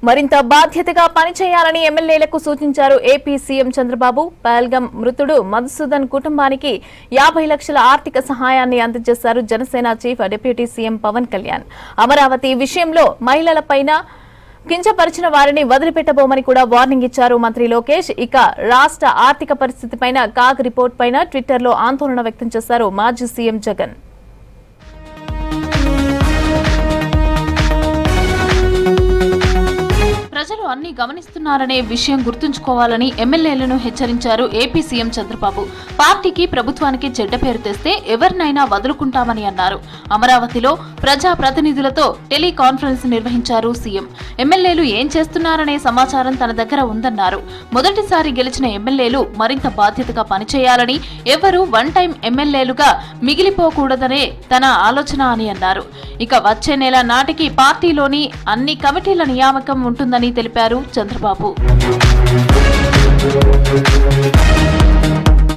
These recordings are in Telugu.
మరింత బాధ్యతగా పనిచేయాలని ఎమ్మెల్యేలకు సూచించారు ఏపీ సీఎం చంద్రబాబు. పహల్గాం మృతుడు మధుసూదన్ కుటుంబానికి 50 లక్షల ఆర్థిక సహాయాన్ని అందజేశారు Janasena chief deputy CM Pawan Kalyan. Amaravati విషయంలో మహిళలపైన కించపరిచిన వారిని వదిలిపెట్టబోమని కూడా వార్నింగ్ ఇచ్చారు మంత్రి లోకేష్. ఇక రాష్ట్ర ఆర్థిక పరిస్థితిపైన కాగ్ రిపోర్ట్ పైన ట్విట్టర్లో ఆందోళన వ్యక్తం చేశారు మాజీ సీఎం జగన్. ప్రజలు అన్ని గమనిస్తున్నారనే విషయం గుర్తుంచుకోవాలని ఎమ్మెల్యేలను హెచ్చరించారు ఏపీ సీఎం చంద్రబాబు. పార్టీకి ప్రభుత్వానికి చెడ్డ పేరు తెస్తే ఎవరినైనా వదులుకుంటామని అన్నారు. అమరావతిలో ప్రజా ప్రతినిధులతో టెలికాన్ఫరెన్స్ నిర్వహించారు సీఎం. ఎమ్మెల్యేలు ఏం చేస్తున్నారనే సమాచారం తన దగ్గర ఉందన్నారు. మొదటిసారి గెలిచిన ఎమ్మెల్యేలు మరింత బాధ్యతగా పనిచేయాలని, ఎవరూ వన్ టైం ఎమ్మెల్యేలుగా మిగిలిపోకూడదనే తన ఆలోచన అని అన్నారు. ఇక వచ్చే నెల నాటికి పార్టీలోని అన్ని కమిటీల నియామకం ఉంటుందని తెలిపారు చంద్రబాబు.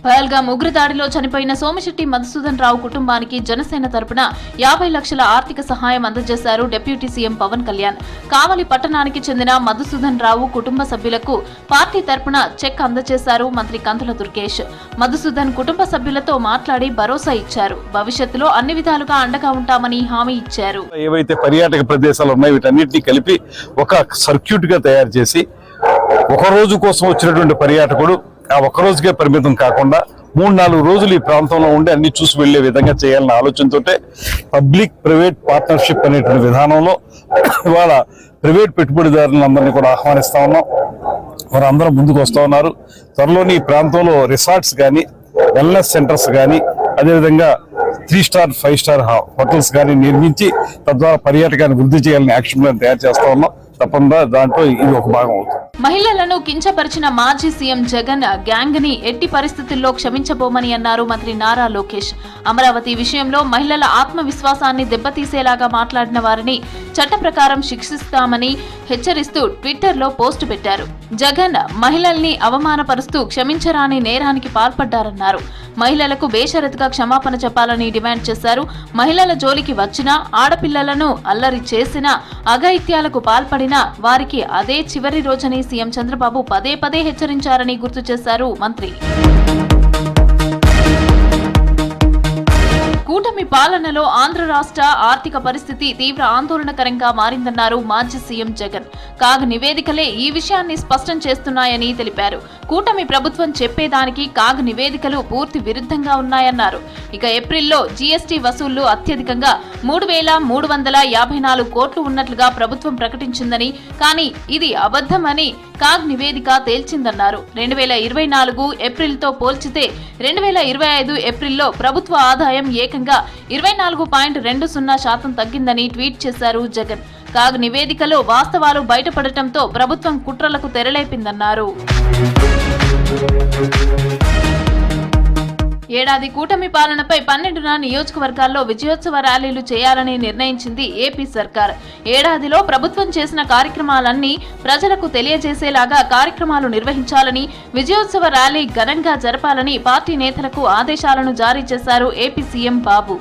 పహల్గాం ఉగ్రదాడిలో చనిపోయిన సోమిశెట్టి మధుసూదన్ రావు కుటుంబానికి జనసేన తరపున 50 లక్షల ఆర్థిక సహాయం అందజేశారు డిప్యూటీ సీఎం పవన్ కళ్యాణ్. కావలి పట్టణానికి చెందిన మధుసూదన్ రావు కుటుంబ సభ్యులకు పార్టీ తరపున చెక్ అందజేశారు మంత్రి కందుల దుర్గేష్. మధుసూదన్ కుటుంబ సభ్యులతో మాట్లాడి భరోసా ఇచ్చారు. భవిష్యత్తులో అన్ని విధాలుగా అండగా ఉంటామని హామీ ఇచ్చారు. ఏవైతే పర్యాటక ప్రదేశాలు ఉన్నాయో వీటన్నిటిని కలిపి ఒక సర్క్యూట్ గా తయారు చేసి ఒక రోజు కోసం వచ్చినటువంటి పర్యాటకుడు ఆ ఒక్క రోజుకే పరిమితం కాకుండా 3-4 రోజులు ఈ ప్రాంతంలో ఉండి అన్ని చూసి వెళ్లే విధంగా చేయాలన్న ఆలోచనతో పబ్లిక్ ప్రైవేట్ పార్ట్నర్షిప్ అనేటువంటి విధానంలో ఇవాళ ప్రైవేట్ పెట్టుబడిదారులందరినీ కూడా ఆహ్వానిస్తా ఉన్నాం. వారందరూ ముందుకు వస్తూ ఉన్నారు. త్వరలోని ఈ ప్రాంతంలో రిసార్ట్స్ కానీ, వెల్నెస్ సెంటర్స్ కానీ, అదేవిధంగా 3 స్టార్ 5 స్టార్ హోటల్స్ కానీ నిర్మించి తద్వారా పర్యాటకాన్ని వృద్ధి చేయాలని యాక్షన్ ప్లాన్ తయారు చేస్తా ఉన్నాం. తప్పకుండా దాంట్లో ఇది ఒక భాగం అవుతుంది. మహిళలను కించపరిచిన మాజీ సీఎం జగన్ గ్యాంగ్ ని ఎట్టి పరిస్థితుల్లో క్షమించబోమని అన్నారు మంత్రి నారా లోకేష్. అమరావతి విషయంలో మహిళల ఆత్మవిశ్వాసాన్ని దెబ్బతీసేలాగా మాట్లాడిన వారిని చట్ట ప్రకారం శిక్షిస్తామని హెచ్చరిస్తూ ట్విట్టర్లో పోస్టు పెట్టారు. జగన్ మహిళల్ని అవమానపరుస్తూ క్షమించరాని నేరానికి పాల్పడ్డారన్నారు. మహిళలకు బేషరతుగా క్షమాపణ చెప్పాలని డిమాండ్ చేశారు. మహిళల జోలికి వచ్చినా, ఆడపిల్లలను అల్లరి చేసినా, అఘాయిత్యాలకు పాల్పడినా వారికి అదే చివరి రోజని సీఎం చంద్రబాబు పదే పదే హెచ్చరించారని గుర్తు చేశారు మంత్రి. కూటమి పాలనలో ఆంధ్ర రాష్ట్ర ఆర్థిక పరిస్థితి తీవ్ర ఆందోళనకరంగా మారిందన్నారు మాజీ సీఎం జగన్. కాగ్ నివేదికలే ఈ విషయాన్ని స్పష్టం చేస్తున్నాయని తెలిపారు. కూటమి ప్రభుత్వం చెప్పేదానికి కాగ్ నివేదికలు పూర్తి విరుద్ధంగా ఉన్నాయన్నారు. ఇక ఏప్రిల్లో జీఎస్టీ వసూళ్లు అత్యధికంగా 3,354 కోట్లు ఉన్నట్లుగా ప్రభుత్వం ప్రకటించిందని, కానీ ఇది అబద్ధమని కాగ్ నివేదిక తేల్చిందన్నారు. 2024 ఏప్రిల్తో పోల్చితే 2025 ఏప్రిల్లో ప్రభుత్వ ఆదాయం ఏకంగా 24.20% తగ్గిందని ట్వీట్ చేశారు జగన్. కాగ్ నివేదికలో వాస్తవాలు బయటపడటంతో ప్రభుత్వం కుట్రలకు తెరలేపిందన్నారు. ఏడాది కూటమి పాలనపై 12న నియోజకవర్గాల్లో విజయోత్సవ ర్యాలీలు చేయాలని నిర్ణయించింది ఏపీ సర్కార్. ఏడాదిలో ప్రభుత్వం చేసిన కార్యక్రమాలన్నీ ప్రజలకు తెలియజేసేలాగా కార్యక్రమాలు నిర్వహించాలని, విజయోత్సవ ర్యాలీ ఘనంగా జరపాలని పార్టీ నేతలకు ఆదేశాలను జారీ చేశారు ఏపీ సీఎం బాబు.